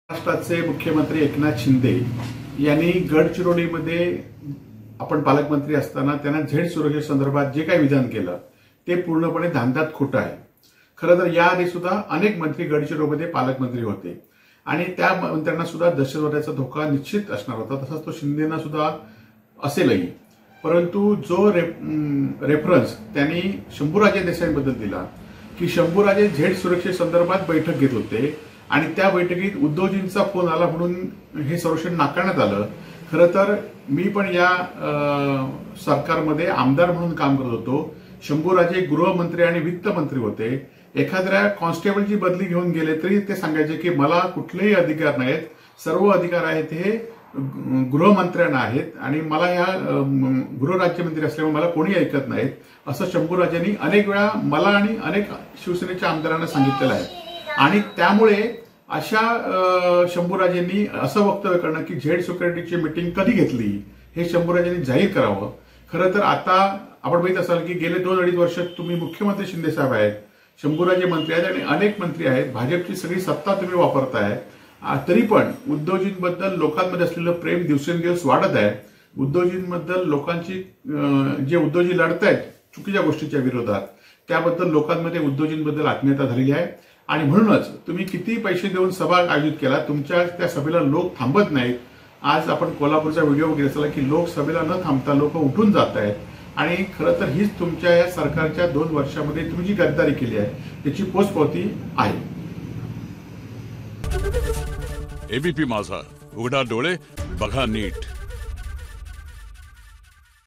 महाराष्ट्राचे मुख्यमंत्री एकनाथ शिंदे यांनी गडचिरोलीमध्ये आपण पालकमंत्री असताना त्यांना झेड सुरक्षेसंदर्भात जे काही विधान केलं ते पूर्णपणे धांदयात खोटं आहे। खरं तर याआधी सुद्धा अनेक मंत्री गडचिरोलीमध्ये पालकमंत्री होते आणि त्या मंत्र्यांना सुद्धा दहशतवादाचा धोका निश्चित असणार होता, तसंच तो शिंदेना सुद्धा असेलही। परंतु जो रेफरन्स त्यांनी शंभूराजे देसाईंबद्दल दिला की शंभूराजे झेड सुरक्षेसंदर्भात बैठक घेत होते आणि त्या बैठकीत उद्धवजींचा फोन आला म्हणून हे सर्वेक्षण नाकारण्यात आलं। खरं तर मी पण या सरकारमध्ये आमदार म्हणून काम करत होतो। शंभूराजे गृहमंत्री आणि वित्त मंत्री होते। एखाद्या कॉन्स्टेबलची बदली घेऊन गेले तरी ते सांगायचे की मला कुठलेही अधिकार नाहीत, सर्व अधिकार आहेत हे गृहमंत्र्यांना आहेत आणि मला या गृहराज्यमंत्री असल्यामुळे मला कोणी ऐकत नाहीत, असं शंभूराजेंनी अनेक वेळा मला आणि अनेक शिवसेनेच्या आमदारांना सांगितलेलं आहे। आणि त्यामुळे अशा शंभूराजेंनी असं वक्तव्य करणं की झेड सिक्युरिटीची मीटिंग कधी घेतली हे शंभूराजेंनी जाहीर करावं। खरं तर आता आपण बघित असाल की गेले 2-2.5 वर्ष तुम्ही मुख्यमंत्री शिंदे साहेब आहेत, शंभूराजे मंत्री आहेत आणि अनेक मंत्री आहेत, भाजपची सगळी सत्ता तुम्ही वापरताय, तरी पण उद्धवजींबद्दल लोकांमध्ये असलेलं प्रेम दिवसेंदिवस वाढत आहे। उद्धवजींबद्दल लोकांची जे उद्धवजी लढतायत चुकीच्या गोष्टीच्या विरोधात त्याबद्दल लोकांमध्ये उद्धवजींबद्दल आत्मीयता झालेली आहे आणि म्हणूनच तुम्ही किती पैसे देऊन सभा आयोजित केला, तुमच्या त्या सभेला लोक थांबत नाहीत। आज आपण कोल्हापूरचा व्हिडिओ बघितला असेल की लोक सभेला न थांबता लोक उठून जात आहेत आणि खरं तर हीच तुमच्या या सरकारच्या 2 वर्षामध्ये तुम्ही जी गद्दारी केली आहे त्याची पोचपावती आहे। एबीपी माझा, उघडा डोळे बघा नीट।